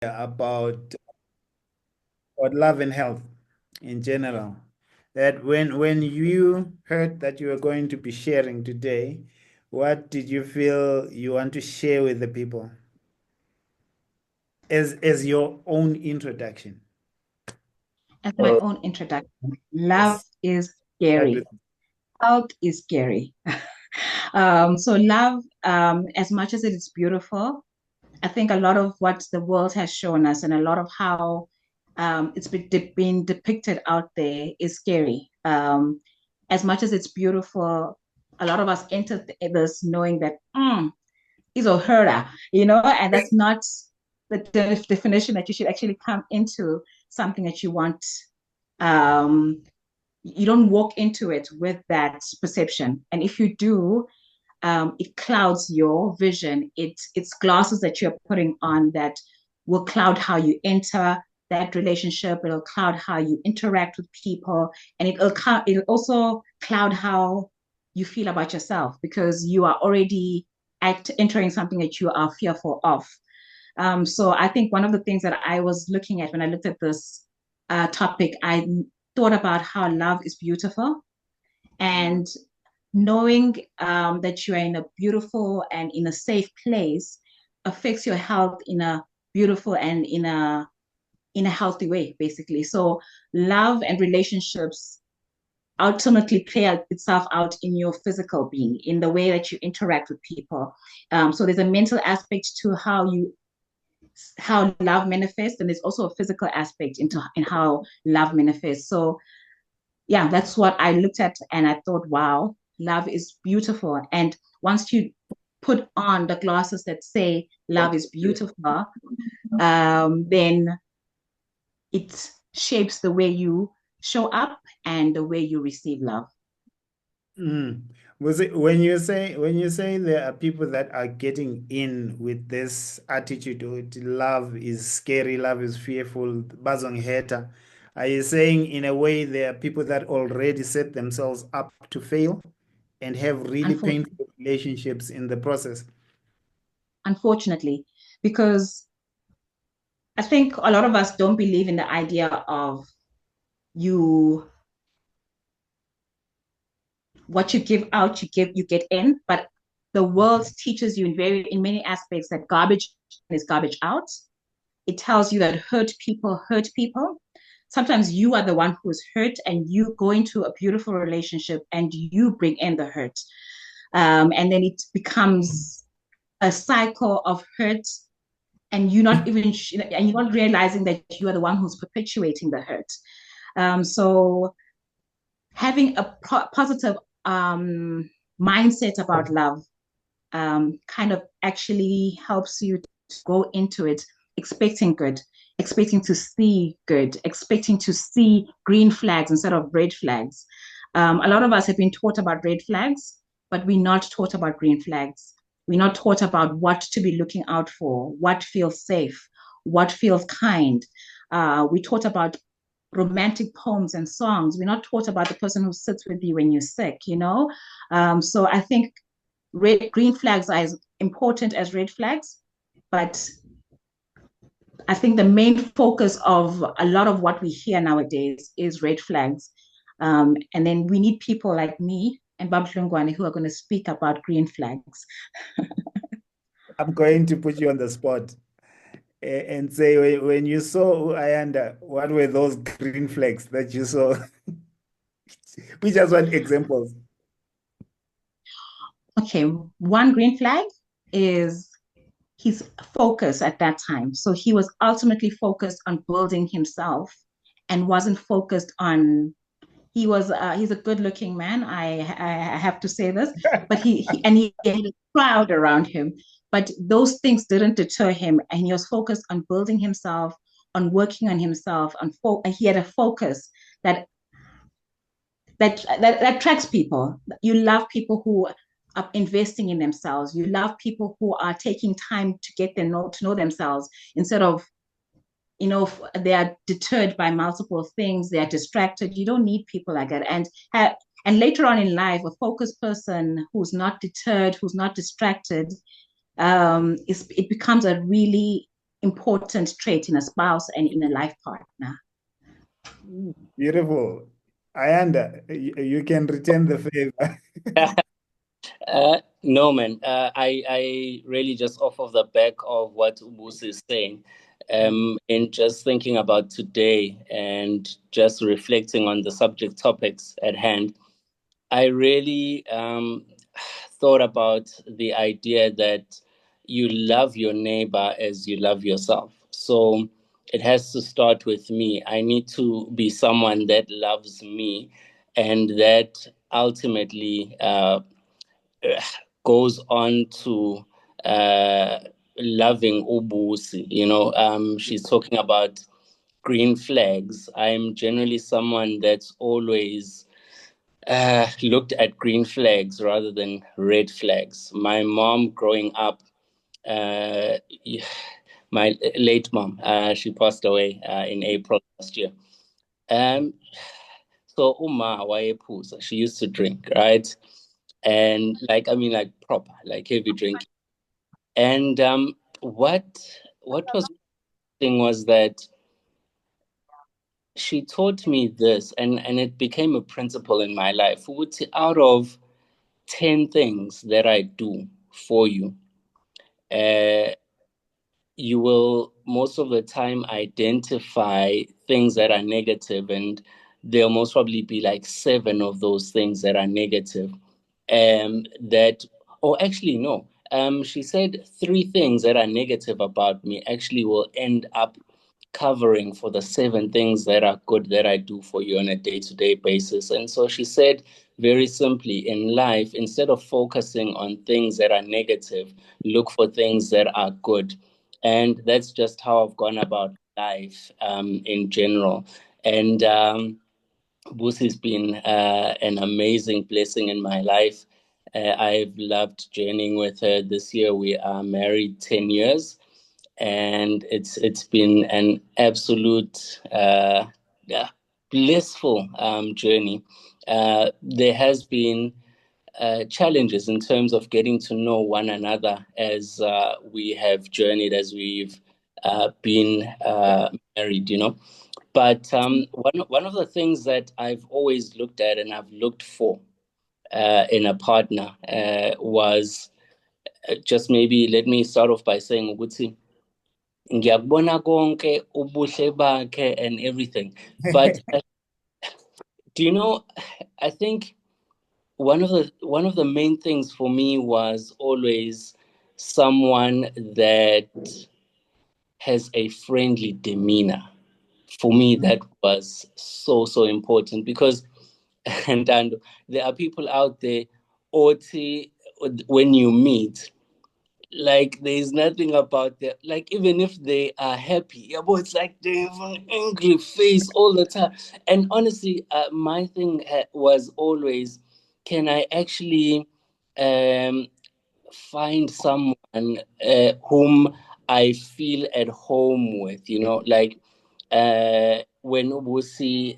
about love and health in general. That when you heard that you were going to be sharing today, what did you feel you want to share with the people as your own introduction? As my own introduction, love Yes, is start with. scary. Health is scary. So love, as much as it is beautiful, I think a lot of what the world has shown us and a lot of how been depicted out there is scary. As much as it's beautiful, a lot of us enter this knowing that is or her, and that's not the definition that you should actually come into something that you want. Um, you don't walk into it with that perception. And if you do, it clouds your vision. It's glasses that you're putting on that will cloud how you enter that relationship. It'll cloud how you interact with people, and it'll also cloud how you feel about yourself because you are already entering something that you are fearful of. So I think one of the things that I was looking at when I looked at this topic, I thought about how love is beautiful and knowing that you are in a beautiful and in a safe place affects your health in a beautiful and in a healthy way, basically. So love and relationships ultimately itself out in your physical being, in the way that you interact with people. So there's a mental aspect to how love manifests, and there's also a physical aspect in how love manifests. So yeah, that's what I looked at and I thought, wow, love is beautiful. And once you put on the glasses that say love is beautiful, then it shapes the way you show up and the way you receive love. Mm. Was it when you say there are people that are getting in with this attitude, love is scary, love is fearful, bazong hater, are you saying in a way there are people that already set themselves up to fail and have really Unfortunately, painful relationships in the process? unfortunately, because I think a lot of us don't believe in the idea of you what you give out, you get in. But the world teaches you in many aspects that garbage is garbage out. It tells you that hurt people. Sometimes you are the one who's hurt and you go into a beautiful relationship and you bring in the hurt. And then it becomes a cycle of hurt and and you're not realizing that you are the one who's perpetuating the hurt. So having a positive mindset about love kind of actually helps you to go into it expecting good, expecting to see good, expecting to see green flags instead of red flags. A lot of us have been taught about red flags, but we're not taught about green flags. We're not taught about what to be looking out for, what feels safe, what feels kind. We taught about romantic poems and songs. We're not taught about the person who sits with you when you're sick. So I think green flags are as important as red flags, but I think the main focus of a lot of what we hear nowadays is red flags. And then we need people like me and Bab Dlungwane who are going to speak about green flags. I'm going to put you on the spot and say when you saw Ayanda, what were those green flags that you saw? We just want examples. Okay, one green flag is his focus at that time. So he was ultimately focused on building himself and wasn't focused on he's a good looking man. I have to say this, but he had a crowd around him. But those things didn't deter him, and he was focused on building himself, on working on himself, and he had a focus that that attracts people. You love people who are investing in themselves. You love people who are taking time to to know themselves instead of they are deterred by multiple things. They are distracted. You don't need people like that. And later on in life, a focused person who's not deterred, who's not distracted, it becomes a really important trait in a spouse and in a life partner. Beautiful. Ayanda, you can return the favor. No, man. I really just off of the back of what Ubus is saying, and just thinking about today and just reflecting on the subject topics at hand, I really thought about the idea that you love your neighbor as you love yourself. So it has to start with me. I need to be someone that loves me, and that ultimately goes on to loving Ubusi. She's talking about green flags. I'm generally someone that's always looked at green flags rather than red flags. My mom growing up, uh, my late mom, she passed away in April last year. Um, so Uma wayephuza, she used to drink, right? And like proper, like heavy drinking. And what was interesting was that she taught me this, and it became a principle in my life. Ukuthi out of 10 things that I do for you, uh, you will most of the time identify things that are negative, and there'll most probably be like seven of those things that are negative. That, or actually, no. She said three things that are negative about me actually will end up covering for the seven things that are good that I do for you on a day-to-day basis. And so she said, very simply, in life, instead of focusing on things that are negative, look for things that are good. And that's just how I've gone about life in general. And Busi's been an amazing blessing in my life. I've loved journeying with her. This year we are married 10 years, and it's been an absolute yeah, blissful journey. There has been challenges in terms of getting to know one another as we have journeyed, as we've been married, But one of the things that I've always looked at and I've looked for in a partner was just maybe let me start off by saying ukuthi ngiyakubona konke ubuhle bakhe and everything. But do you know, I think one of the main things for me was always someone that has a friendly demeanor. For me, that was so important because, and there are people out there, Oti, when you meet, like there's nothing about them. Like even if they are happy, yeah, but it's like they have an angry face all the time. And honestly, my thing was always, can I actually um, find someone whom I feel at home with, like when Ubusi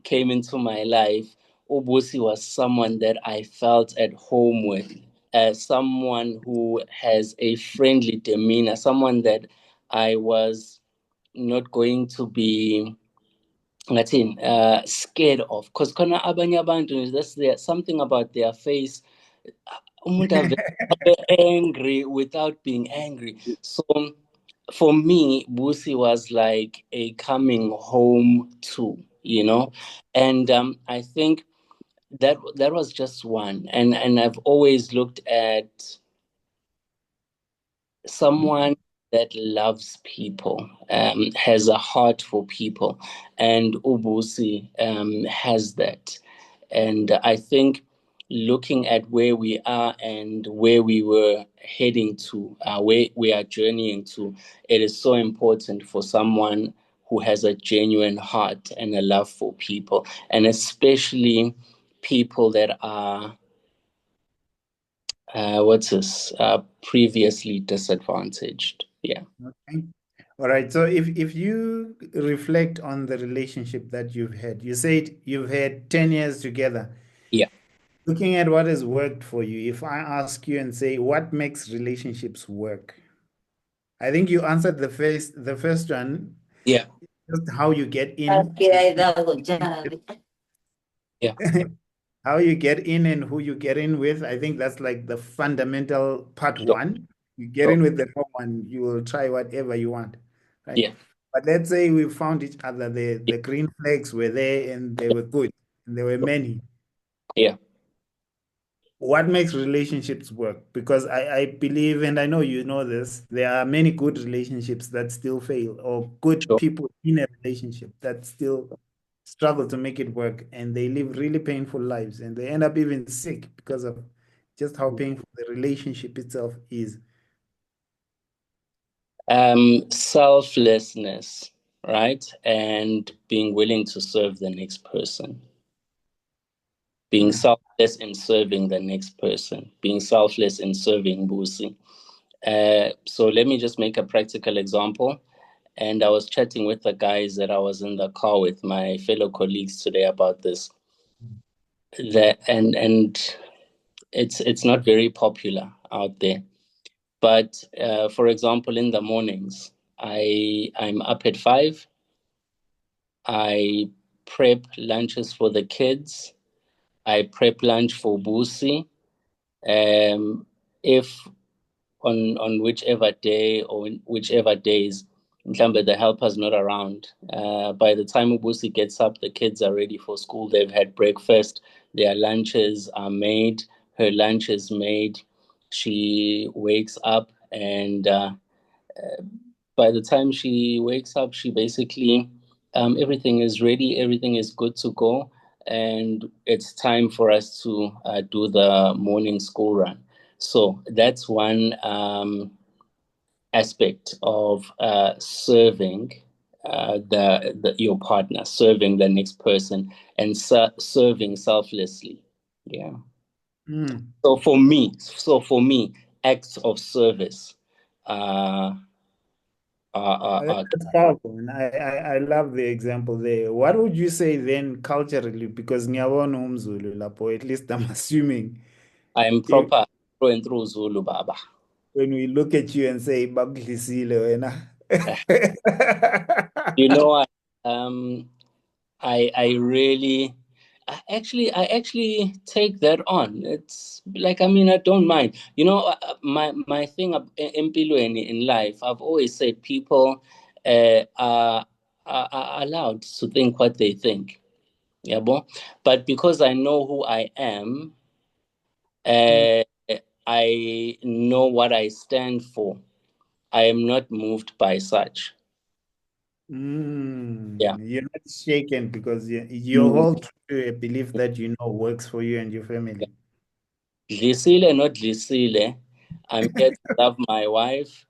came into my life, Ubusi was someone that I felt at home with, someone who has a friendly demeanor, someone that I was not going to be scared of. Because khona abanye abantu, that's there something about their face. Umuntu angry without being angry. So for me, Busi was like a coming home too, and I think that was just one, and I've always looked at someone that loves people, has a heart for people, and Ubusi has that. And I think looking at where we are and where we were heading to, where we are journeying to, it is so important for someone who has a genuine heart and a love for people, and especially people that are previously disadvantaged. Yeah. Okay. All right. So if you reflect on the relationship that you've had, you said you've had 10 years together. Yeah. Looking at what has worked for you, if I ask you and say, what makes relationships work? I think you answered the first one, Yeah. just how you get in. Yeah. Yeah. How you get in and who you get in with. I think that's like the fundamental part Sure. one. You get Sure. in with the wrong one, you will try whatever you want, right? Yeah. But let's say we found each other, the green flags were there and they were good, and there were many. Yeah. What makes relationships work? Because I believe, and I know you know this, there are many good relationships that still fail, or good Sure. people in a relationship that still struggle to make it work, and they live really painful lives, and they end up even sick because of just how painful the relationship itself is. Selflessness, right? And being willing to serve the next person. Being Mm, selfless in serving the next person. Being selfless in serving Busi. So let me just make a practical example. And I was chatting with the guys that I was in the car with, my fellow colleagues today, about this. And it's not very popular out there. But for example, in the mornings, I'm up at 5. I prep lunches for the kids. I prep lunch for Busi. If on whichever day or whichever days, mhlambe the helper's not around. By the time Ubusi gets up, the kids are ready for school. They've had breakfast. Their lunches are made. Her lunch is made. She wakes up, and by the time she wakes up, she basically everything is ready. Everything is good to go, and it's time for us to do the morning school run. So that's one aspect of serving your partner, serving the next person, and serving selflessly. Yeah. mm. So for me, acts of service uh, are That's powerful, and I love the example there. What would you say then culturally? Because ngiyabona umZulu lapho, at least I'm assuming, I am if proper through and through Zulu Baba. when we look at you and say bakudlisile wena. You know what? I really I actually take that on. It's like, I mean, I don't mind. My thing in life, I've always said people are allowed to think what they think. Yeah, but because I know who I am, Mm, uh, I know what I stand for. I am not moved by such. Yeah. You're not shaken because you Mm. hold true to a belief that you know works for you and your family. Dlisile, not Dlisile. I'm here to love my wife,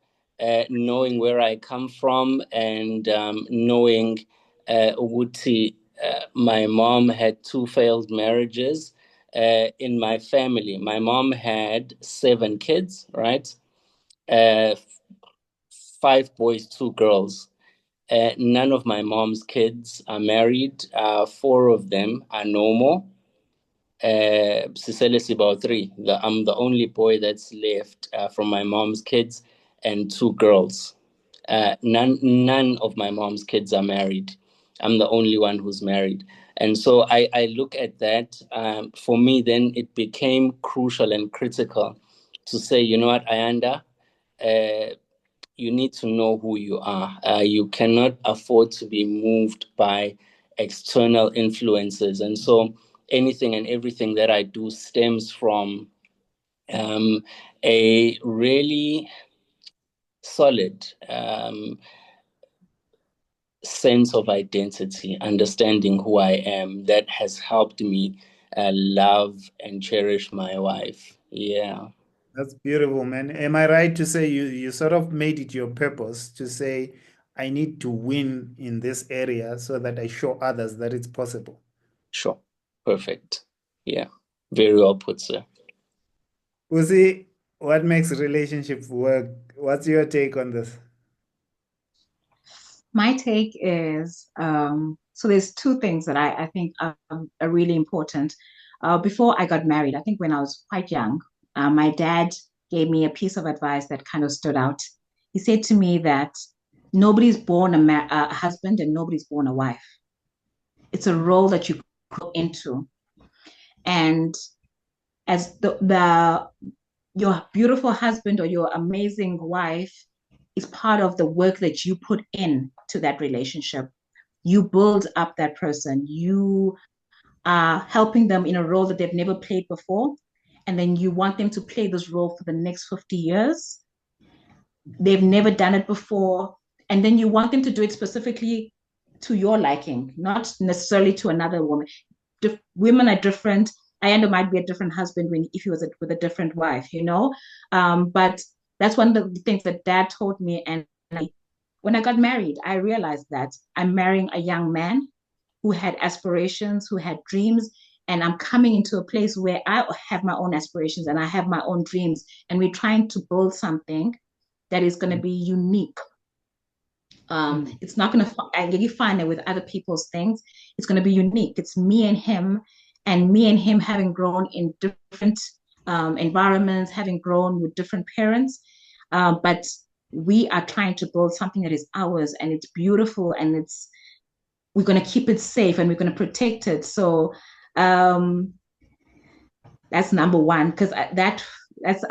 knowing where I come from, and knowing ukuthi my mom had 2 failed marriages in my family. My mom had 7 kids, right? Uh, 5 boys, 2 girls. None of my mom's kids are married. 4 of them are normal. Sisele about 3. I'm the only boy that's left from my mom's kids, and 2 girls. None of my mom's kids are married. I'm the only one who's married. And so I look at that. For me, then it became crucial and critical to say, you know what, Ayanda, you need to know who you are. You cannot afford to be moved by external influences. And so anything and everything that I do stems from a really solid sense of identity, understanding who I am, that has helped me love and cherish my wife. Yeah. That's beautiful, man. Am I right to say you sort of made it your purpose to say, I need to win in this area so that I show others that it's possible? Sure. Perfect. Yeah. Very well put, sir. Uzi, what makes relationship work? What's your take on this? My take is so there's two things that I think are really important. Before I got married, I think when I was quite young, my dad gave me a piece of advice that kind of stood out. he said to me that nobody's born a husband and nobody's born a wife. It's a role that you grow into. And as your beautiful husband or your amazing wife is part of the work that you put in to that relationship. You build up that person. You are helping them in a role that they've never played before. And then you want them to play this role for the next 50 years. They've never done it before. And then you want them to do it specifically to your liking, not necessarily to another woman. Women are different. Ayanda might be a different husband if he was with a different wife, you know. But that's one of the things that Dad told me. And when I got married, I realized that I'm marrying a young man who had aspirations, who had dreams, and I'm coming into a place where I have my own aspirations and I have my own dreams, and we're trying to build something that is going to be unique. It's not going to find it with other people's things. It's going to be unique. It's me and him having grown in different environments, having grown with different parents. But we are trying to build something that is ours, and it's beautiful, and we're going to keep it safe, and we're going to protect it. So that's number one, because I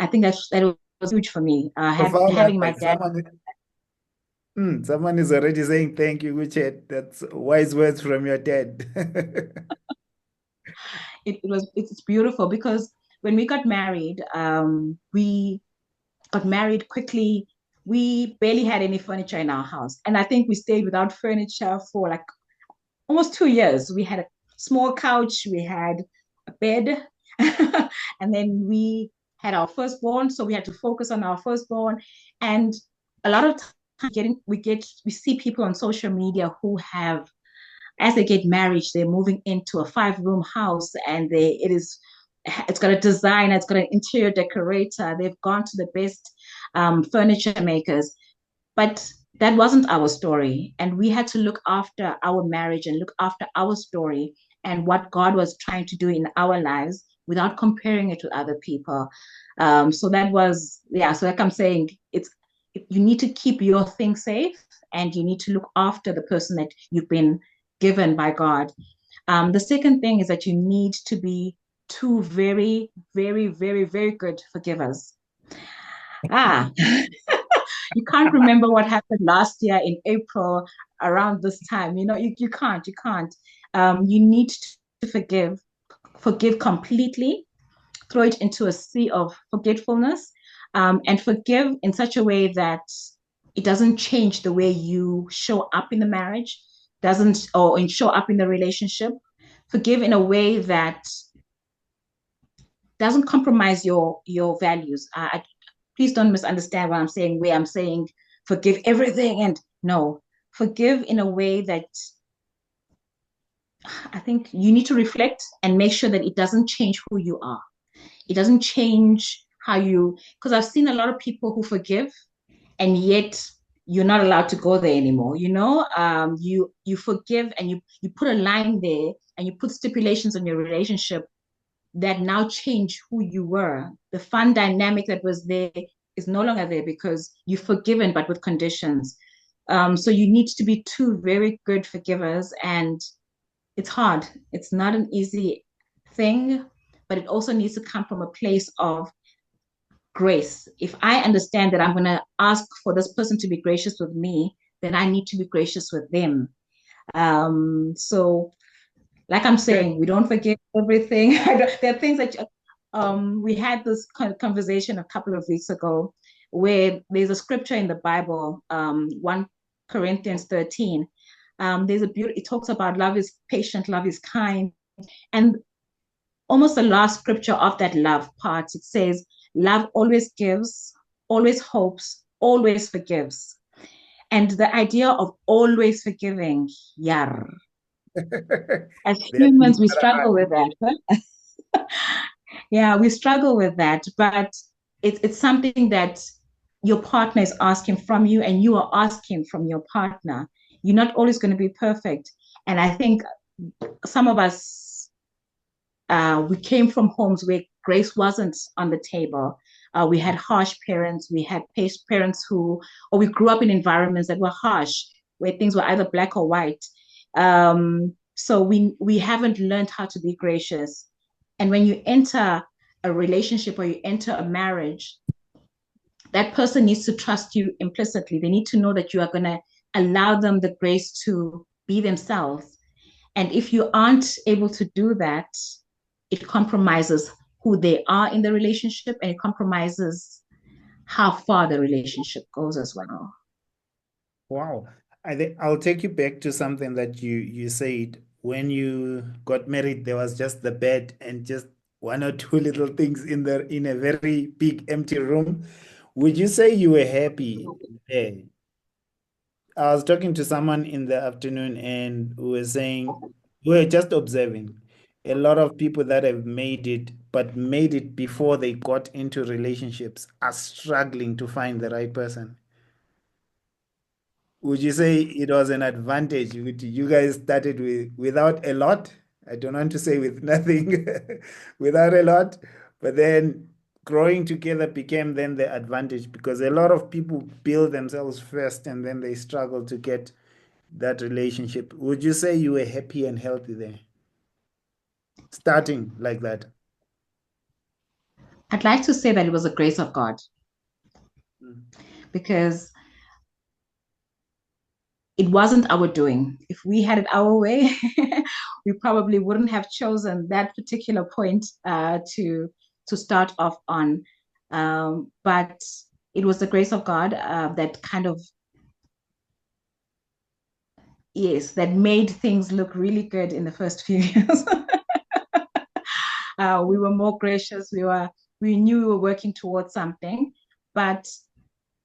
think that was huge for me. Having my dad. Someone is already saying thank you, Guchet. That's wise words from your dad. It's beautiful, because when we got married, we got married quickly. We barely had any furniture in our house, and I think we stayed without furniture for like almost 2 years. We had a small couch, we had a bed, and then we had our firstborn, so we had to focus on our firstborn. And a lot of times we see people on social media who have, as they get married, they're moving into a 5-room house, and it's got a designer, it's got an interior decorator, they've gone to the best furniture makers. But that wasn't our story, and we had to look after our marriage and look after our story and what God was trying to do in our lives without comparing it to other people. So that was, so like I'm saying, you need to keep your thing safe, and you need to look after the person that you've been given by God. The second thing is that you need to be two very, very, very, very good forgivers. You can't remember what happened last year in April around this time. You know, you can't. You need to forgive completely, throw it into a sea of forgetfulness, and forgive in such a way that it doesn't change the way you show up in the marriage, show up in the relationship. Forgive in a way that doesn't compromise your values. Please don't misunderstand what I'm saying, where I'm saying forgive everything. And no, forgive in a way that I think you need to reflect and make sure that it doesn't change who you are. It doesn't change because I've seen a lot of people who forgive, and yet you're not allowed to go there anymore. You know, you forgive, and you put a line there, and you put stipulations on your relationship that now change who you were. The fun dynamic that was there is no longer there because you've forgiven, but with conditions. So you need to be two very good forgivers, and it's hard. It's not an easy thing, but it also needs to come from a place of grace. If I understand that I'm going to ask for this person to be gracious with me, then I need to be gracious with them. So like I'm saying, we don't forget everything. There are things that we had this kind of conversation a couple of weeks ago, where there's a scripture in the Bible, 1 Corinthians 13. It talks about love is patient, love is kind. And almost the last scripture of that love part, it says, love always gives, always hopes, always forgives. And the idea of always forgiving, yar. As humans, we struggle with that. Huh? Yeah, we struggle with that, but it's something that your partner is asking from you, and you are asking from your partner. You're not always going to be perfect. And I think some of us, we came from homes where grace wasn't on the table. We had harsh parents. We had parents or we grew up in environments that were harsh, where things were either black or white. So we haven't learned how to be gracious. And when you enter a relationship or you enter a marriage, that person needs to trust you implicitly. They need to know that you are going to allow them the grace to be themselves. And if you aren't able to do that, it compromises who they are in the relationship, and it compromises how far the relationship goes as well. Wow. I think I'll take you back to something that you said. When you got married, there was just the bed and just one or two little things in a very big empty room. Would you say you were happy there? I was talking to someone in the afternoon and we were saying we were just observing a lot of people that have made it, but made it before they got into relationships are struggling to find the right person. Would you say it was an advantage? You guys started without a lot? I don't want to say with nothing, without a lot, but then growing together became then the advantage because a lot of people build themselves first and then they struggle to get that relationship. Would you say you were happy and healthy there, starting like that? I'd like to say that it was a grace of God Mm. because it wasn't our doing. If we had it our way, we probably wouldn't have chosen that particular point to start off on. But it was the grace of God that kind of, yes, that made things look really good in the first few years. We were more gracious. We knew we were working towards something. But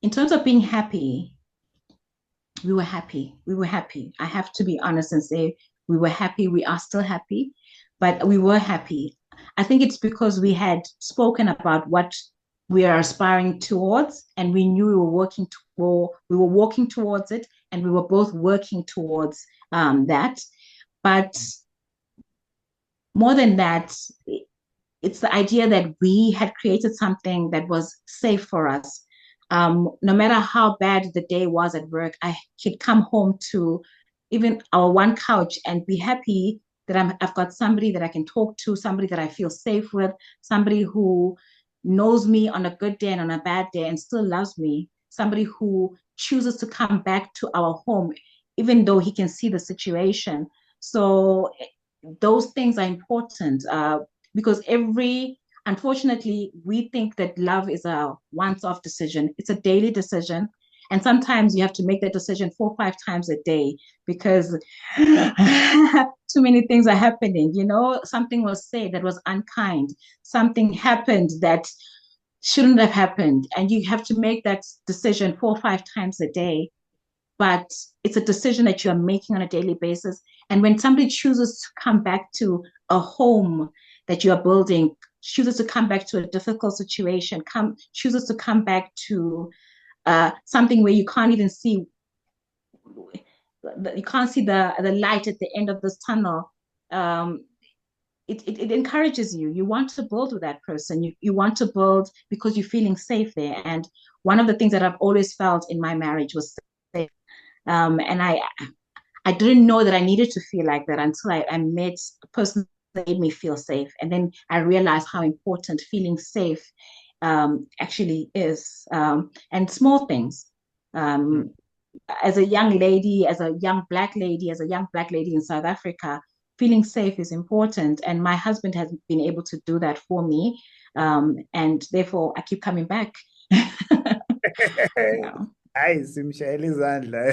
in terms of being happy, we were happy. We were happy. I have to be honest and say we were happy. We are still happy, but we were happy. I think it's because we had spoken about what we are aspiring towards, and we knew we were walking towards it, and we were both working towards that. But more than that, it's the idea that we had created something that was safe for us. No matter how bad the day was at work, I could come home to even our one couch and be happy that I've got somebody that I can talk to, somebody that I feel safe with, somebody who knows me on a good day and on a bad day and still loves me, somebody who chooses to come back to our home, even though he can see the situation. So those things are important because unfortunately, we think that love is a once-off decision. It's a daily decision. And sometimes you have to make that decision 4 or 5 times a day because too many things are happening. Something was said that was unkind. Something happened that shouldn't have happened. And you have to make that decision 4 or 5 times a day. But it's a decision that you are making on a daily basis. And when somebody chooses to come back to a home that you are building, chooses to come back to a difficult situation, chooses to come back to something where you can't even see, you can't see the light at the end of this tunnel. It encourages you. You want to build with that person. You want to build because you're feeling safe there. And one of the things that I've always felt in my marriage was safe. And I didn't know that I needed to feel like that until I met a person that made me feel safe. And then I realized how important feeling safe actually is. And small things. As a young lady, as a young black lady, in South Africa, feeling safe is important. And my husband has been able to do that for me. And therefore, I keep coming back. Yeah. Nice, Mshayeli Zandla.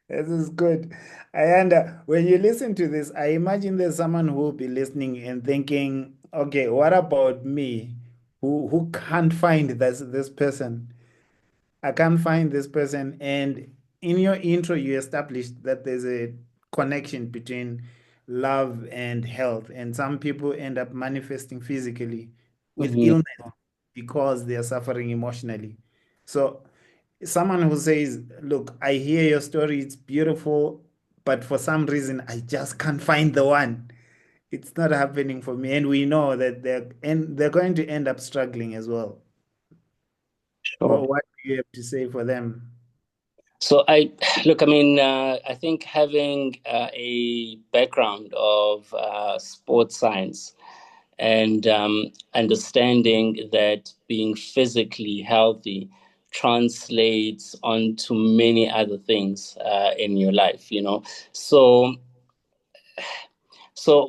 This is good. Ayanda, when you listen to this, I imagine there's someone who will be listening and thinking, okay, what about me who can't find this person? I can't find this person. And in your intro, you established that there's a connection between love and health. And some people end up manifesting physically with Mhm. illness because they are suffering emotionally. So, someone who says, look, I hear your story, it's beautiful, but for some reason, I just can't find the one. it's not happening for me, and we know that they're going to end up struggling as well. Sure. What do you have to say for them? So look, I mean, I think having a background of sports science and understanding that being physically healthy translates onto many other things in your life, you know. So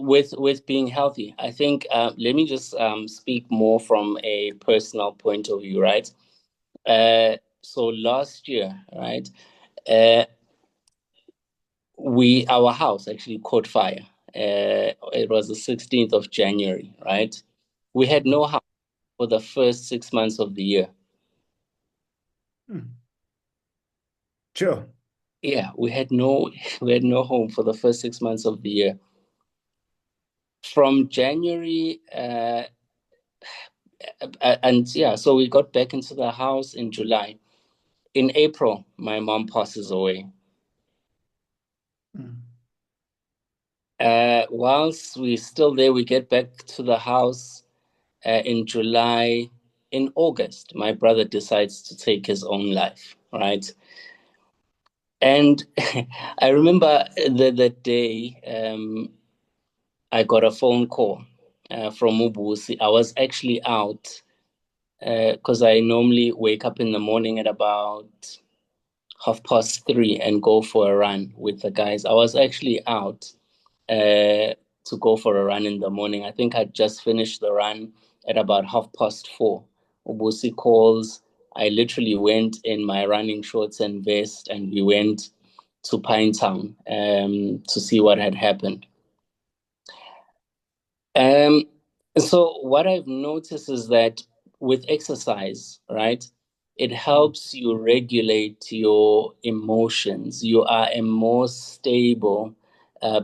with being healthy, I think let me just speak more from a personal point of view, right? So last year, right, uh, our house actually caught fire. It was the 16th of January, right? We had no house for the first 6 months of the year. Sure. Yeah, we had no we had no home for the first 6 months of the year. From January and yeah, so we got back into the house in July. In April, my mom passes away. Whilst we're still there, we get back to the house in July. In August, my brother decides to take his own life, right? And I remember the day I got a phone call from Ubusi. I was actually out because I normally wake up in the morning at about 3:30 and go for a run with the guys. I was actually out to go for a run in the morning. I think I just finished the run at about 4:30. Ubusi calls. I literally went in my running shorts and vest, and we went to Pinetown to see what had happened. Um, so what I've noticed is that with exercise, right, it helps you regulate your emotions. You are a more stable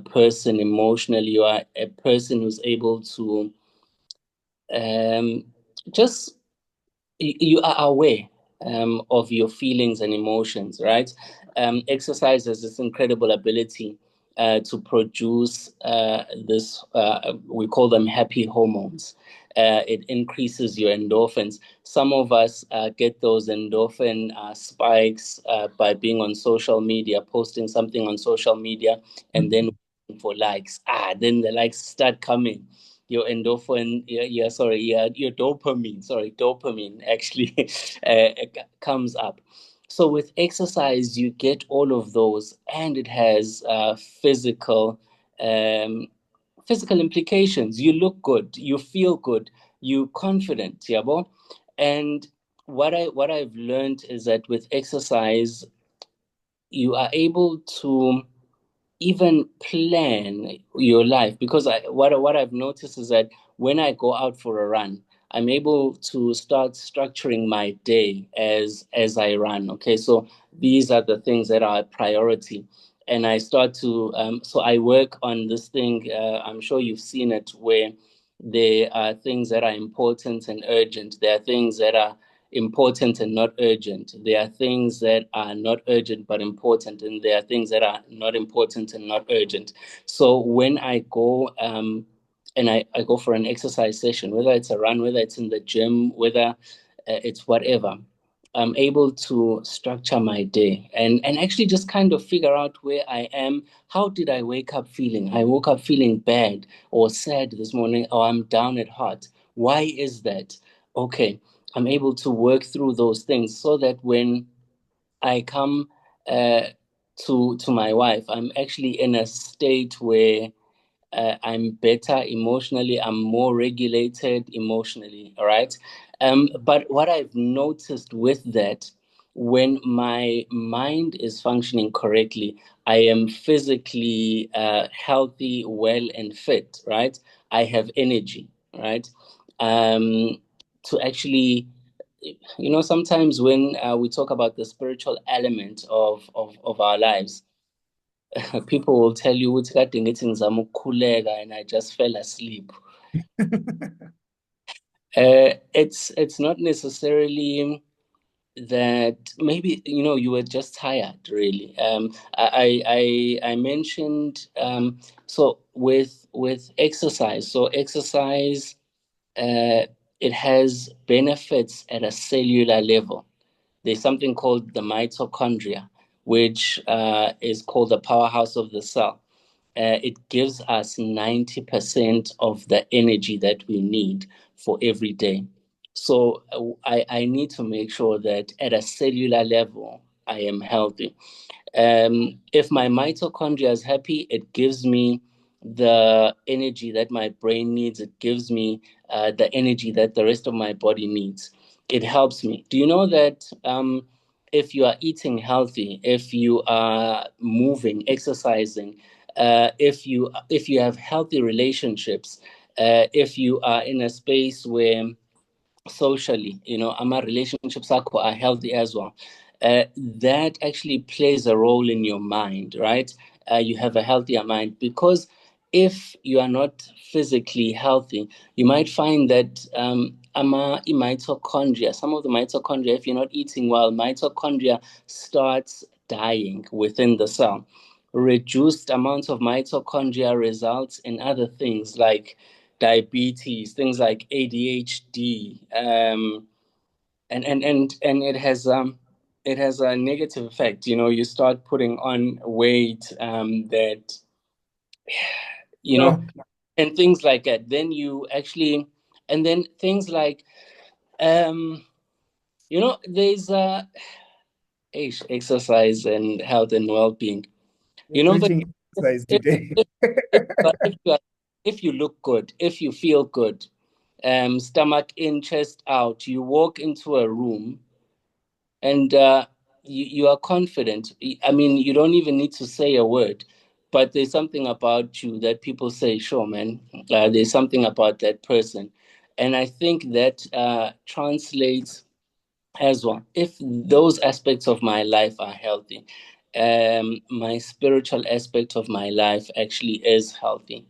person emotionally. You are a person who's able to um, just you are aware of your feelings and emotions, right? Exercise has this incredible ability to produce we call them happy hormones. It increases your endorphins. Some of us get those endorphin spikes by being on social media, posting something on social media, and then for likes. Then the likes start coming, your endorphin, your dopamine actually comes up. So with exercise, you get all of those, and it has um, physical implications. You look good, you feel good, you confident, yabo. And what I've learned is that with exercise, you are able to even plan your life, because what I've noticed is that when I go out for a run, I'm able to start structuring my day as I run. Okay, so these are the things that are a priority, and I start to so I work on this thing. I'm sure you've seen it, where there are things that are important and urgent. There are things that are important and not urgent. There are things that are not urgent but important, and there are things that are not important and not urgent. So when I go and I go for an exercise session, whether it's a run, whether it's in the gym, whether it's whatever, I'm able to structure my day and actually just kind of figure out where I am. How did I wake up feeling? I woke up feeling bad or sad this morning, or I'm down at heart. Why is that? Okay, I'm able to work through those things so that when I come uh, to my wife, I'm actually in a state where I'm better emotionally. I'm more regulated emotionally. All right. But what I've noticed with that, when my mind is functioning correctly, I am physically healthy, well, and fit. Right. I have energy. Right. To actually, sometimes when we talk about the spiritual element of our lives, people will tell you ukuthi kade ngithi ngizama ukukhuleka and I just fell asleep. It's not necessarily that maybe you were just tired, really. I mentioned so with exercise. So exercise, it has benefits at a cellular level. There's something called the mitochondria, which is called the powerhouse of the cell. It gives us 90% of the energy that we need for every day. So I need to make sure that at a cellular level, I am healthy. If my mitochondria is happy, it gives me the energy that my brain needs. It gives me the energy that the rest of my body needs. It helps me. Do you know that if you are eating healthy, if you are moving, exercising, if you have healthy relationships, if you are in a space where socially, our relationships are healthy as well. That actually plays a role in your mind, right? You have a healthier mind, because if you are not physically healthy, you might find that mitochondria, some of the mitochondria, if you're not eating well, mitochondria starts dying within the cell. Reduced amounts of mitochondria results in other things like diabetes, things like ADHD, and it has a negative effect. You start putting on weight, that you know, So, and things like that. Then you actually, and then things like um, there's exercise and health and well-being. we're You know, but preaching exercise if today. if if you look good, if you feel good, stomach in, chest out, you walk into a room and you are confident. I mean, you don't even need to say a word, but there's something about you that people say, sure, man, there's something about that person. And I think that translates as well. If those aspects of my life are healthy, my spiritual aspect of my life actually is healthy,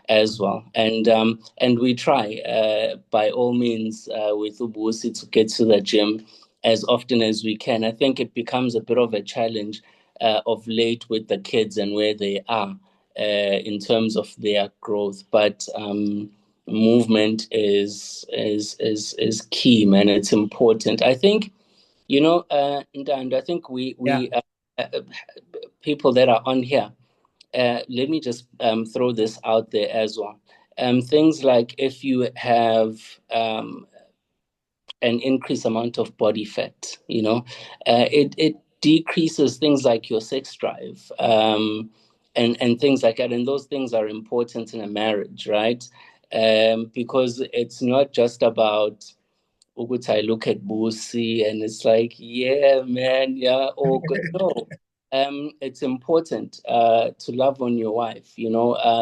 as well. And we try, by all means, with Ubusi, to get to the gym as often as we can. I think it becomes a bit of a challenge of late with the kids and where they are in terms of their growth, but movement is key, man. It's important. I think, and I think Yeah. we people that are on here. Let me just throw this out there as well. Things like if you have an increased amount of body fat, it decreases things like your sex drive, and things like that. And those things are important in a marriage, right? Because it's not just about ukuthi I look at Busi and it's like, yeah, man, yeah, all good. No, it's important to love on your wife.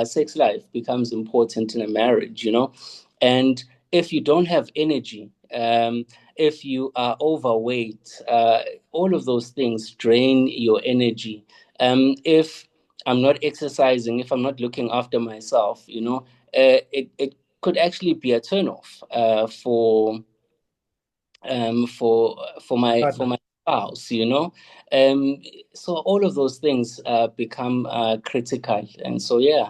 Sex life becomes important in a marriage. And if you don't have energy, if you are overweight, all of those things drain your energy. If I'm not exercising, if I'm not looking after myself, it could actually be a turnoff for my spouse. So all of those things become critical, and so yeah.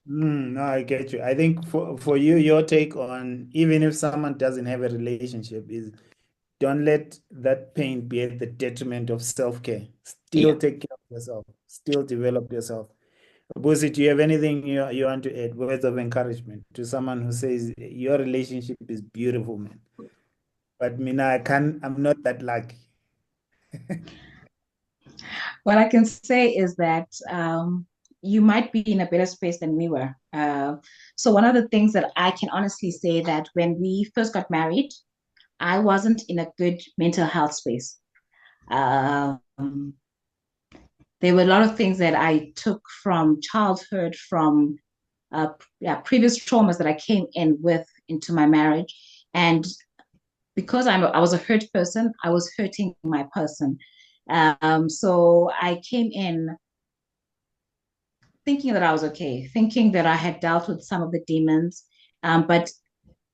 No, I get you. I think for you, your take on even if someone doesn't have a relationship is don't let that pain be at the detriment of self-care. Yeah. Still take care of yourself. Still develop yourself. Busi, do you have anything you want to add? Words of encouragement to someone who says your relationship is beautiful, man. But Mina, I'm not that lucky. What I can say is that you might be in a better space than we were. So one of the things that I can honestly say that when we first got married, I wasn't in a good mental health space. Um, there were a lot of things that I took from childhood, from previous traumas that I came in with into my marriage, and because I was a hurt person, I was hurting my person. So I came in thinking that I was okay, thinking that I had dealt with some of the demons, but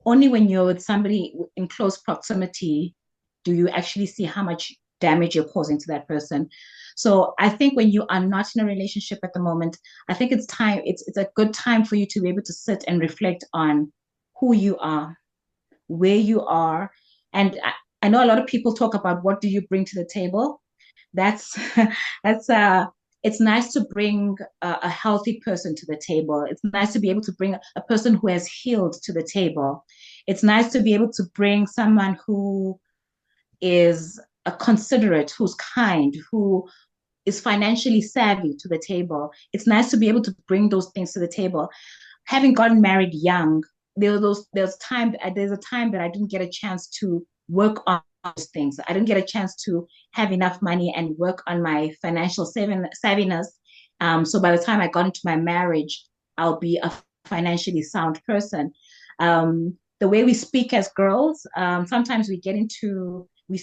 only when you're with somebody in close proximity do you actually see how much damage you're causing to that person? So I think when you are not in a relationship at the moment, I think it's time, it's a good time for you to be able to sit and reflect on who you are, where you are. And I know a lot of people talk about what do you bring to the table. That's that's it's nice to bring a healthy person to the table. It's nice to be able to bring a person who has healed to the table. It's nice to be able to bring someone who is a considerate, who's kind, who is financially savvy to the table. It's nice to be able to bring those things to the table. Having gotten married young, there's a time that I didn't get a chance to work on those things. I didn't get a chance to have enough money and work on my financial savviness. So by the time I got into my marriage, I'll be a financially sound person. The way we speak as girls, sometimes we get into we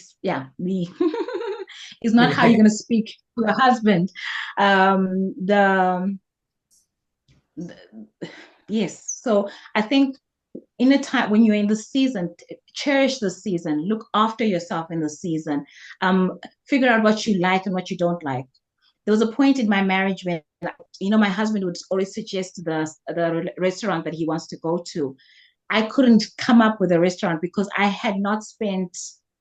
is not how you're going to speak to a husband. Um, the, the yes, so I think in a time when you're in the season, cherish the season, look after yourself in the season, figure out what you like and what you don't like. There was a point in my marriage when, my husband would always suggest the restaurant that he wants to go to. I couldn't come up with a restaurant because I had not spent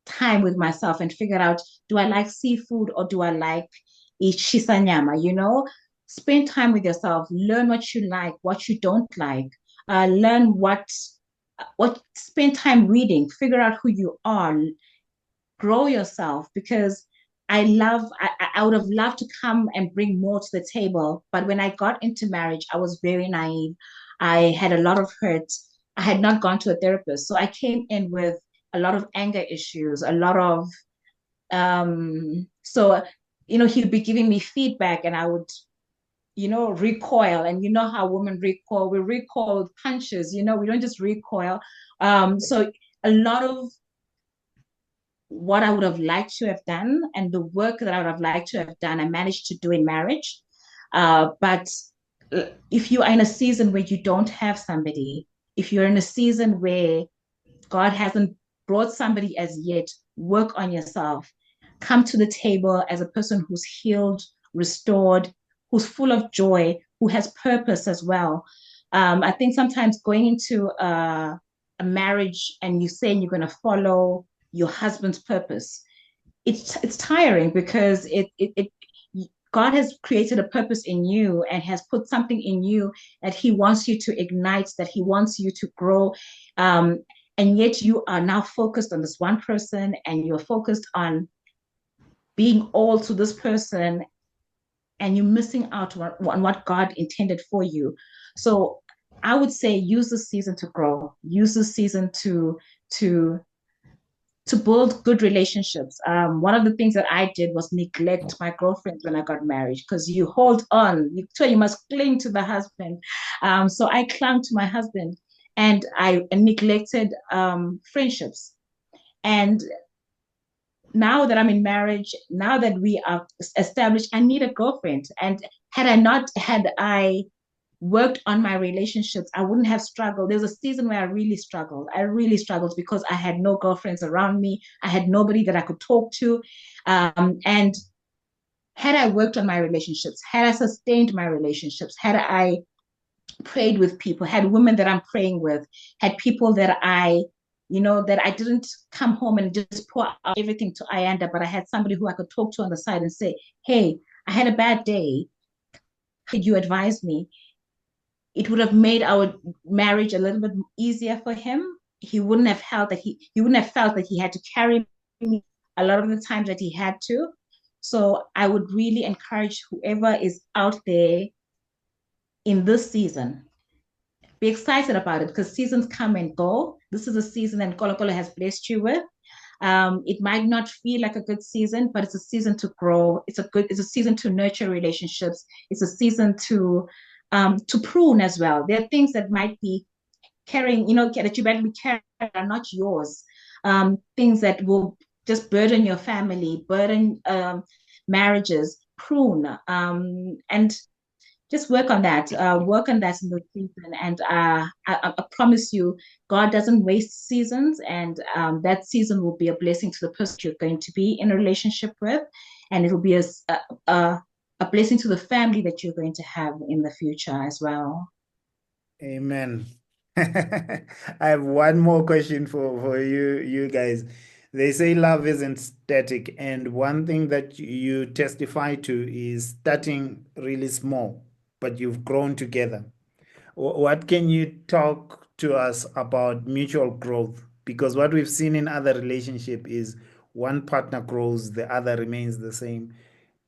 time with myself and figured out, do I like seafood or do I like shisanyama? Spend time with yourself, learn what you like, what you don't like, learn spend time reading, figure out who you are, grow yourself, because I would have loved to come and bring more to the table. But when I got into marriage, I was very naive. I had a lot of hurt. I had not gone to a therapist. So I came in with a lot of anger issues, a lot of, he'd be giving me feedback and I would, recoil. And you know how women recoil. We recoil with punches, we don't just recoil. So a lot of what I would have liked to have done and the work that I would have liked to have done, I managed to do in marriage. But if you are in a season where you don't have somebody, if you're in a season where God hasn't brought somebody as yet, work on yourself. Come to the table as a person who's healed, restored, who's full of joy, who has purpose as well. I think sometimes going into a marriage and you saying you're going to follow your husband's purpose, it's tiring because it God has created a purpose in you and has put something in you that he wants you to ignite, that he wants you to grow. And yet you are now focused on this one person and you're focused on being all to this person and you're missing out on what God intended for you. So I would say use the season to grow, use the season to build good relationships. One of the things that I did was neglect my girlfriends when I got married because you hold on, you must cling to the husband. So I clung to my husband and I neglected friendships. And now that I'm in marriage, now that we are established, I need a girlfriend. And had I worked on my relationships, I wouldn't have struggled. There's a season where I really struggled. I really struggled because I had no girlfriends around me. I had nobody that I could talk to. And had I worked on my relationships, had I sustained my relationships, had I prayed with people, had women that I'm praying with, had people that that I didn't come home and just pour out everything to Ayanda, but I had somebody who I could talk to on the side and say, hey, I had a bad day. Could you advise me? It would have made our marriage a little bit easier for him. He wouldn't have felt that he had to carry me a lot of the times that he had to. So I would really encourage whoever is out there in this season, be excited about it because seasons come and go. This is a season that Kolo Kolo has blessed you with. It might not feel like a good season, but it's a season to grow. It's a season to nurture relationships. It's a season to prune as well. There are things that might be carrying, that you might be carrying that are not yours. Things that will just burden your family, burden marriages, prune, and just work on that. Work on that in the season, and I promise you, God doesn't waste seasons, and that season will be a blessing to the person you're going to be in a relationship with, and it will be a, a blessing to the family that you're going to have in the future as well. Amen. I have one more question for you guys. They say love isn't static, and one thing that you testify to is starting really small, but you've grown together. What can you talk to us about mutual growth? Because what we've seen in other relationship is one partner grows, the other remains the same,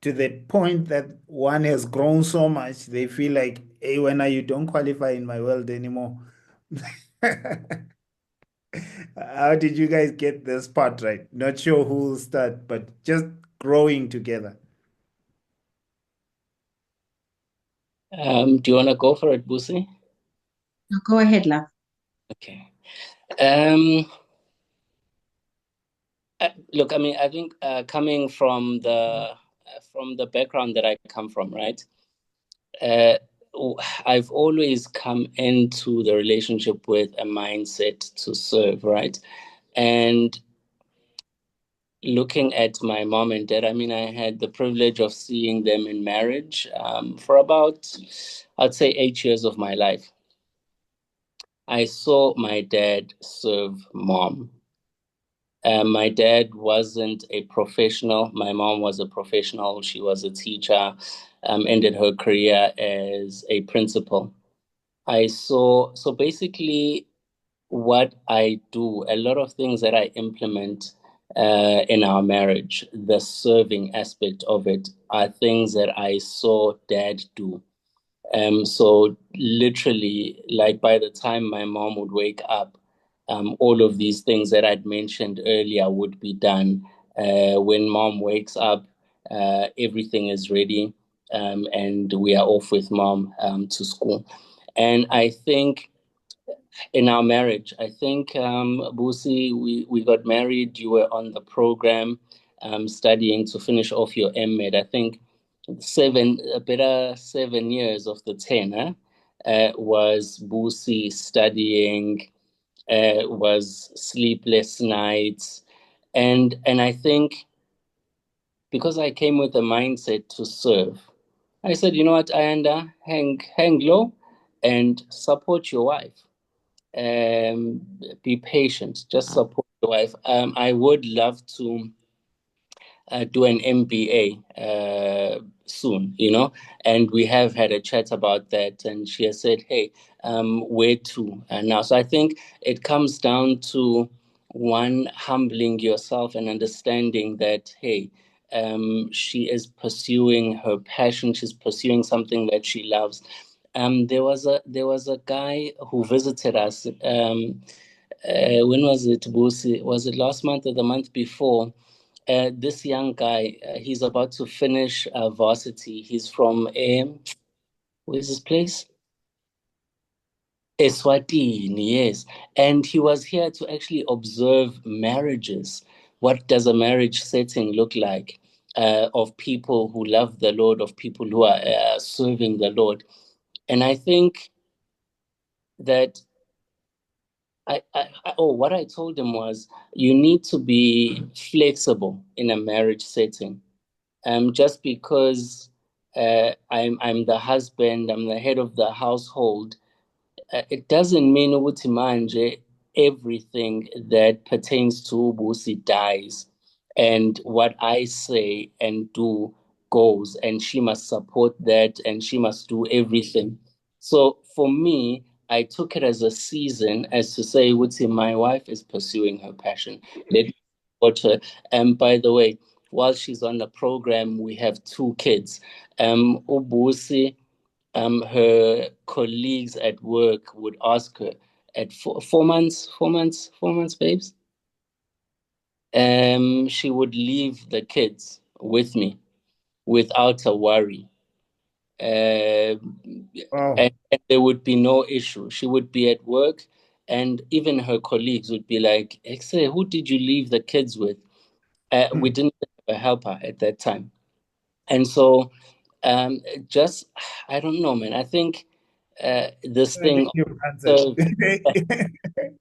to the point that one has grown so much they feel like, hey, when you don't qualify in my world anymore. How did you guys get this part right? Not sure who will start, but just growing together. Do you want to go for it, Busi? Go ahead, love. Okay. Look, I mean, I think coming from the background that I come from, right? Uh, I've always come into the relationship with a mindset to serve, right? And looking at my mom and dad, I mean, I had the privilege of seeing them in marriage for about, I'd say, 8 years of my life. I saw my dad serve mom. My dad wasn't a professional. My mom was a professional. She was a teacher, ended her career as a principal. So basically, what I do, a lot of things that I implement in our marriage, the serving aspect of it, are things that I saw dad do. So literally, like by the time my mom would wake up, all of these things that I'd mentioned earlier would be done. When mom wakes up, everything is ready, and we are off with mom to school. And I think in our marriage, I think Busi, we got married. You were on the program, studying to finish off your M.Med. I think a better 7 years of the 10, was Busi studying, was sleepless nights, and I think because I came with a mindset to serve, I said, you know what, Ayanda, hang low and support your wife. Be patient, just support your wife. I would love to do an MBA soon, and we have had a chat about that. And she has said, hey, where to now? So I think it comes down to one, humbling yourself and understanding that, hey, she is pursuing her passion. She's pursuing something that she loves. There was a guy who visited us. When was it, Busi? Was it last month or the month before? This young guy, he's about to finish varsity. He's from where's his place? Eswatini, yes. And he was here to actually observe marriages. What does a marriage setting look like? Of people who love the Lord, of people who are serving the Lord. And I think that what I told him was, you need to be flexible in a marriage setting. Just because I'm the husband, I'm the head of the household, it doesn't mean ukuthi manje everything that pertains to Ubusi dies, and what I say and do goes, and she must support that, and she must do everything. So for me, I took it as a season, as to say, Wutsi, my wife is pursuing her passion. Let me support her. And by the way, while she's on the program, we have two kids. Ubusi, her colleagues at work would ask her at 4 months, babes. She would leave the kids with me without a worry. Wow. And there would be no issue. She would be at work, and even her colleagues would be like, "Excellent, who did you leave the kids with?" We didn't have a helper at that time. And so Just, I don't know, man. I think this I think thing you've answered. of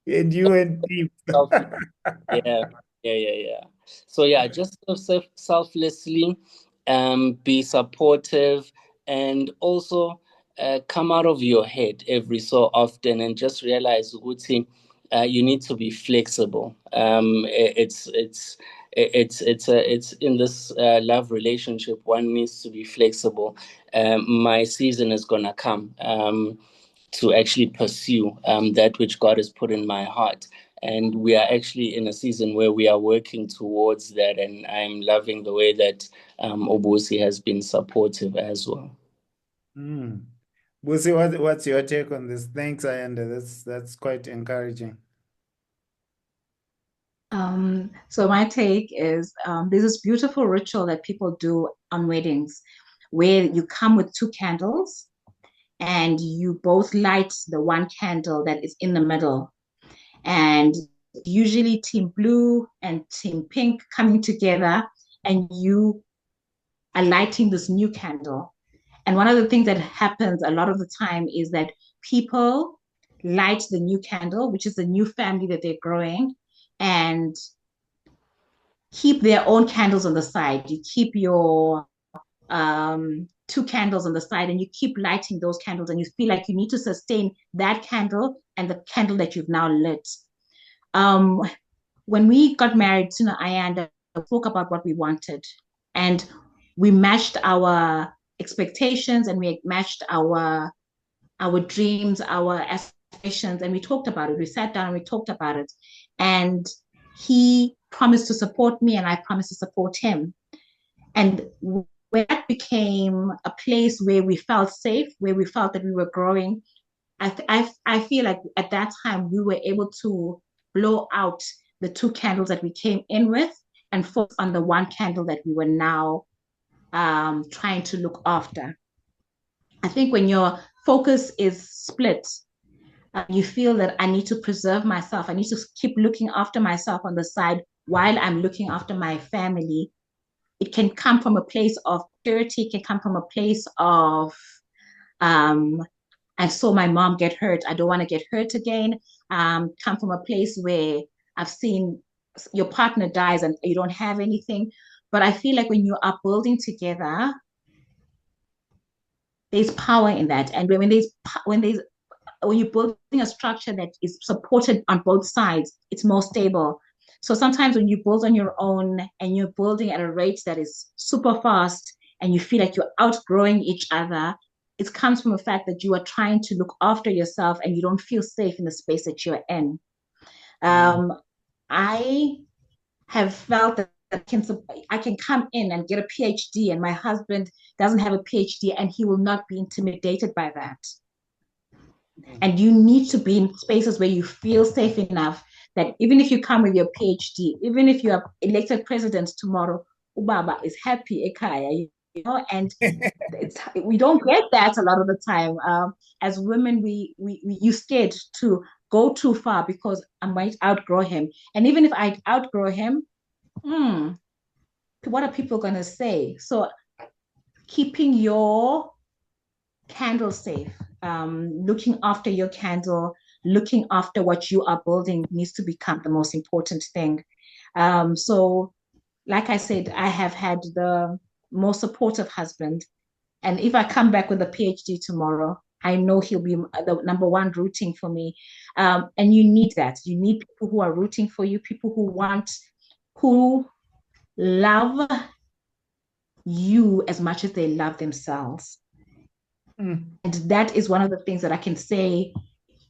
And you went deep. self, yeah, yeah. So yeah, just sort of selflessly, be supportive, and also come out of your head every so often, and just realize, Uguti, you need to be flexible. It's in this love relationship, one needs to be flexible. My season is gonna come. To actually pursue that which God has put in my heart. And we are actually in a season where we are working towards that. And I'm loving the way that Obusi has been supportive as well. Mm. Busi, what's your take on this? Thanks, Ayanda. That's quite encouraging. So my take is there's this beautiful ritual that people do on weddings where you come with two candles and you both light the one candle that is in the middle. And usually Team Blue and Team Pink coming together, and you are lighting this new candle. And one of the things that happens a lot of the time is that people light the new candle, which is the new family that they're growing, and keep their own candles on the side. You keep your two candles on the side and you keep lighting those candles, and you feel like you need to sustain that candle and the candle that you've now lit. Um, when we got married, Ayanda spoke about what we wanted, and we matched our expectations and we matched our dreams, our aspirations, and we talked about it. We sat down and we talked about it, and he promised to support me, and I promised to support him. And when that became a place where we felt safe, where we felt that we were growing, I feel like at that time we were able to blow out the two candles that we came in with and focus on the one candle that we were now trying to look after. I think when your focus is split, you feel that I need to preserve myself. I need to keep looking after myself on the side while I'm looking after my family. It can come from a place of purity, it can come from a place of um, I saw my mom get hurt. I don't want to get hurt again. Come from a place where I've seen your partner dies and you don't have anything. But I feel like when you are building together, there's power in that. And when you're building a structure that is supported on both sides, it's more stable. So sometimes when you build on your own and you're building at a rate that is super fast and you feel like you're outgrowing each other, it comes from the fact that you are trying to look after yourself and you don't feel safe in the space that you're in. I have felt that I can come in and get a PhD, and my husband doesn't have a PhD, and he will not be intimidated by that. And you need to be in spaces where you feel safe enough that even if you come with your PhD, even if you are elected president tomorrow, Ubaba is happy, Ekaya, and we don't get that a lot of the time. As women, you scared to go too far because I might outgrow him. And even if I outgrow him, what are people going to say? So keeping your candle safe, looking after your candle, looking after what you are building needs to become the most important thing. So, like I said, I have had the most supportive husband. And if I come back with a PhD tomorrow, I know he'll be the number one rooting for me. And you need that. You need people who are rooting for you, people who love you as much as they love themselves. And that is one of the things that I can say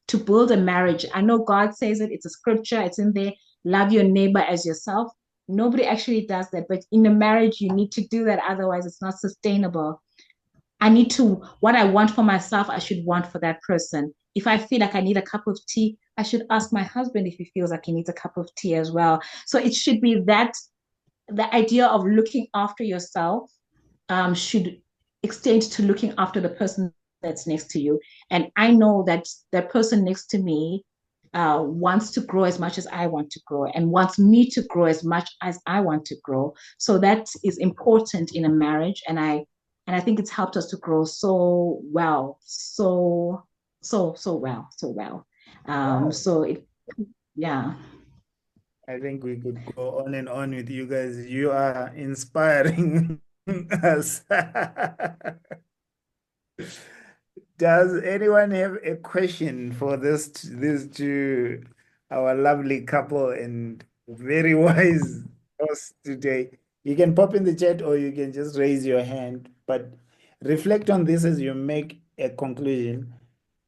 to build a marriage. I know God says it, it's a scripture, it's in there. Love your neighbor as yourself. Nobody actually does that, but in a marriage, you need to do that. Otherwise, it's not sustainable. What I want for myself, I should want for that person. If I feel like I need a cup of tea, I should ask my husband if he feels like he needs a cup of tea as well. So it should be that the idea of looking after yourself should extend to looking after the person that's next to you. And I know that the person next to me wants to grow as much as I want to grow and wants me to grow as much as I want to grow. So that is important in a marriage. And I And I think it's helped us to grow so well, so well. Wow. So it, yeah. I think we could go on and on with you guys. You are inspiring us. Does anyone have a question for these two, our lovely couple and very wise host today? You can pop in the chat or you can just raise your hand, but reflect on this as you make a conclusion.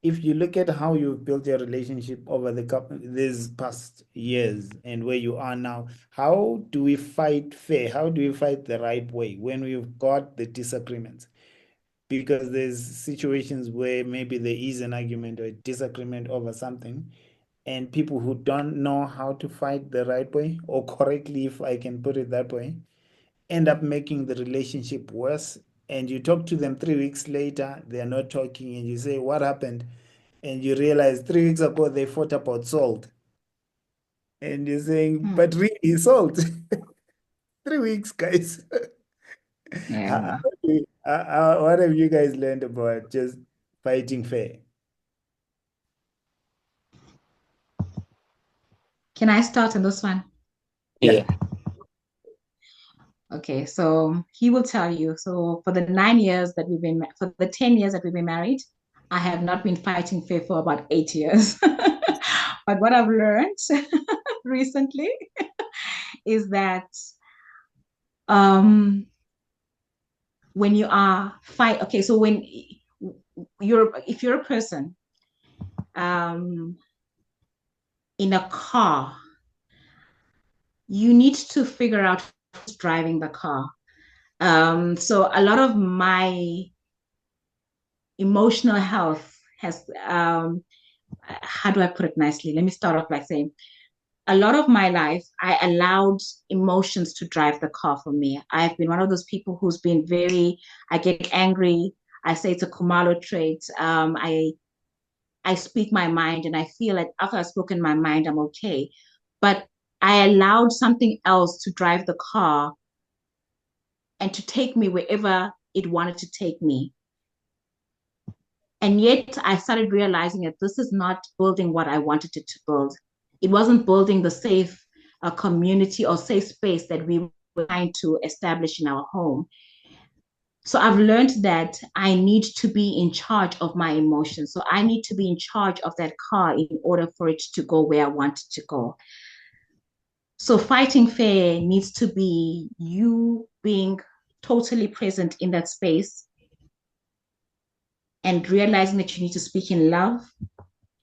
If you look at how you've built your relationship over these past years and where you are now, how do we fight fair? How do we fight the right way when we've got the disagreements? Because there's situations where maybe there is an argument or a disagreement over something, and people who don't know how to fight the right way or correctly, if I can put it that way, end up making the relationship worse. And you talk to them 3 weeks later, they're not talking, and you say, "What happened?" And you realize 3 weeks ago they fought about salt. And you're saying, Hmm. "But really, salt." 3 weeks, guys. Yeah. What have you guys learned about just fighting fair? Can I start on this one? Yeah. Okay, so he will tell you. So for the 9 years that we've been, for the 10 years that we've been married, I have not been fighting fair for about 8 years. But what I've learned recently is that um, when you are fight, okay, so when if you're a person um, in a car, you need to figure out who's driving the car. So a lot of my emotional health has how do I put it nicely? Let me start off by saying a lot of my life, I allowed emotions to drive the car for me. I've been one of those people who's been I get angry. I say it's a Kumalo trait. I speak my mind and I feel like after I've spoken my mind, I'm okay. But I allowed something else to drive the car and to take me wherever it wanted to take me. And yet I started realizing that this is not building what I wanted it to build. It wasn't building the safe community or safe space that we were trying to establish in our home. So I've learned that I need to be in charge of my emotions. So I need to be in charge of that car in order for it to go where I want it to go. So fighting fair needs to be you being totally present in that space and realizing that you need to speak in love.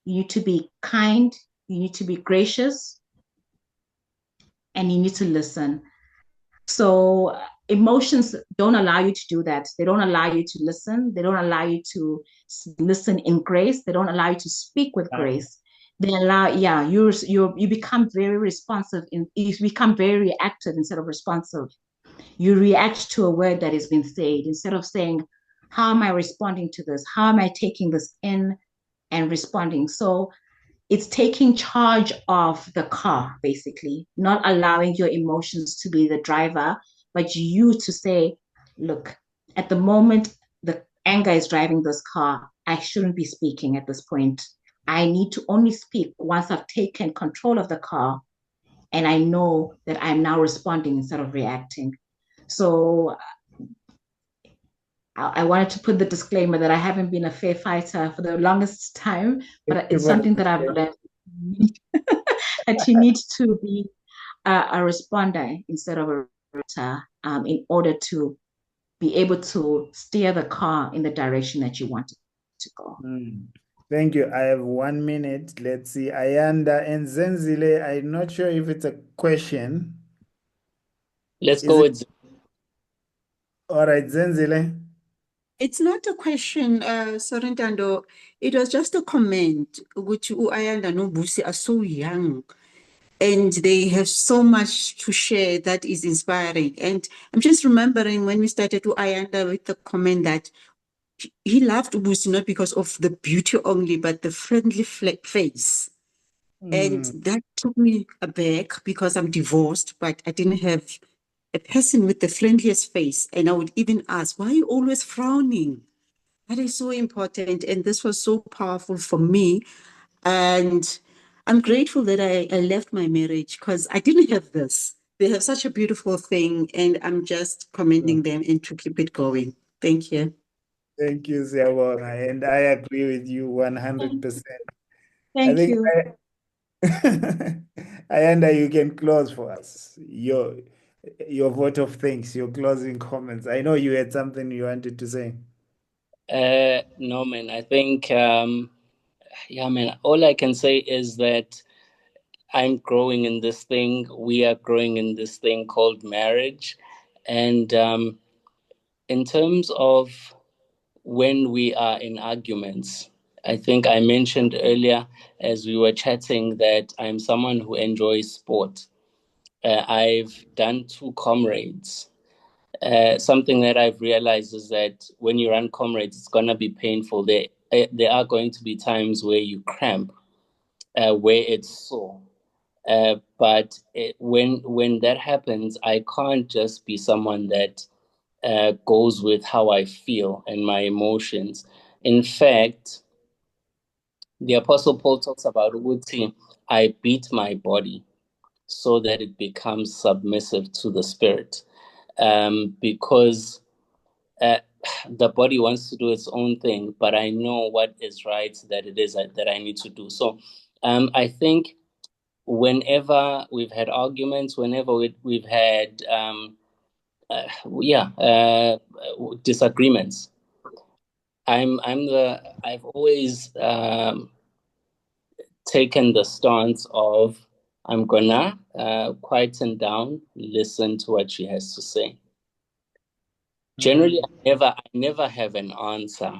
You need to be kind, you need to be gracious, and you need to listen. So emotions don't allow you to do that. They don't allow you to listen. They don't allow you to listen in grace. They don't allow you to speak with grace. They allow, yeah, you become very responsive. You become very reactive instead of responsive. You react to a word that has been said instead of saying, how am I responding to this? How am I taking this in and responding? So it's taking charge of the car, basically, not allowing your emotions to be the driver, but you to say, look, at the moment, the anger is driving this car. I shouldn't be speaking at this point. I need to only speak once I've taken control of the car and I know that I'm now responding instead of reacting. So I wanted to put the disclaimer that I haven't been a fair fighter for the longest time, but it's something that I've learned that you need to be a responder instead of a reactor in order to be able to steer the car in the direction that you want it to go. Thank you. I have 1 minute. Let's see. Ayanda and Zenzile, I'm not sure if it's a question. Let's go with. All right, Zenzile. It's not a question, sorry, Ntando. It was just a comment, which Ayanda and Busi are so young and they have so much to share that is inspiring. And I'm just remembering when we started to Ayanda with the comment that he loved Busi not because of the beauty only, but the friendly face. And that took me aback because I'm divorced, but I didn't have a person with the friendliest face. And I would even ask, why are you always frowning? That is so important. And this was so powerful for me. And I'm grateful that I left my marriage because I didn't have this. They have such a beautiful thing, and I'm just commending them and to keep it going. Thank you. Thank you, Siyabonga, and I agree with you 100%. I Thank think you. Ayanda, you can close for us. Your vote of thanks, your closing comments. I know you had something you wanted to say. No, man. I think, yeah, man. All I can say is that I'm growing in this thing. We are growing in this thing called marriage, and in terms of when we are in arguments, I think I mentioned earlier as we were chatting that I'm someone who enjoys sport. I've done two comrades. Something that I've realized is that when you run comrades, it's gonna be painful. There are going to be times where you cramp, where it's sore. But when that happens, I can't just be someone that goes with how I feel and my emotions. In fact, the Apostle Paul talks about Uti, I beat my body so that it becomes submissive to the spirit. Because the body wants to do its own thing, but I know what is right that it is that I need to do. So I think whenever we've had arguments, whenever we've had disagreements, I've always taken the stance of I'm gonna quieten down, listen to what she has to say. Generally, I never have an answer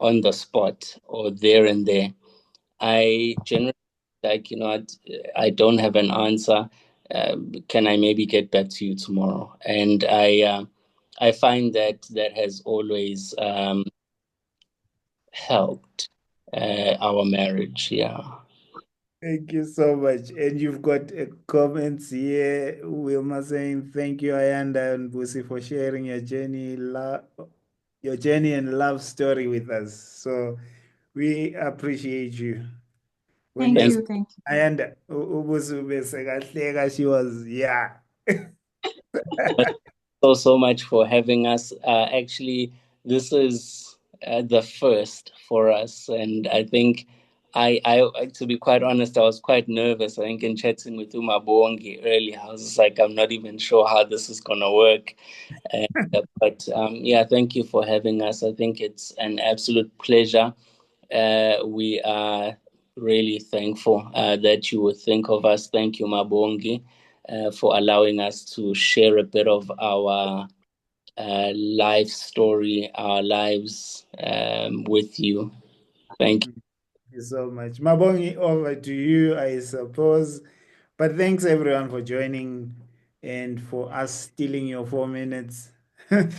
on the spot or there and there. I generally like, I don't have an answer. Can I maybe get back to you tomorrow? And I find that has always helped our marriage. Yeah. Thank you so much. And you've got comments here. Wilma saying, thank you, Ayanda and Busi, for sharing your journey and love story with us. So we appreciate you. When Thank you Thank you. Thank you. Ayanda, Ubusi ubesekahleka, she was, yeah. you so much for having us. Actually, this is the first for us, and I think to be quite honest, I was quite nervous. I think in chatting with Umabongi earlier, I was just like, I'm not even sure how this is gonna work. But yeah, thank you for having us. I think it's an absolute pleasure. We are really thankful that you would think of us. Thank you, Mabongi, for allowing us to share a bit of our life story, our lives with you. Thank you. Thank you so much. Mabongi, over to you, I suppose. But thanks everyone for joining and for us stealing your 4 minutes.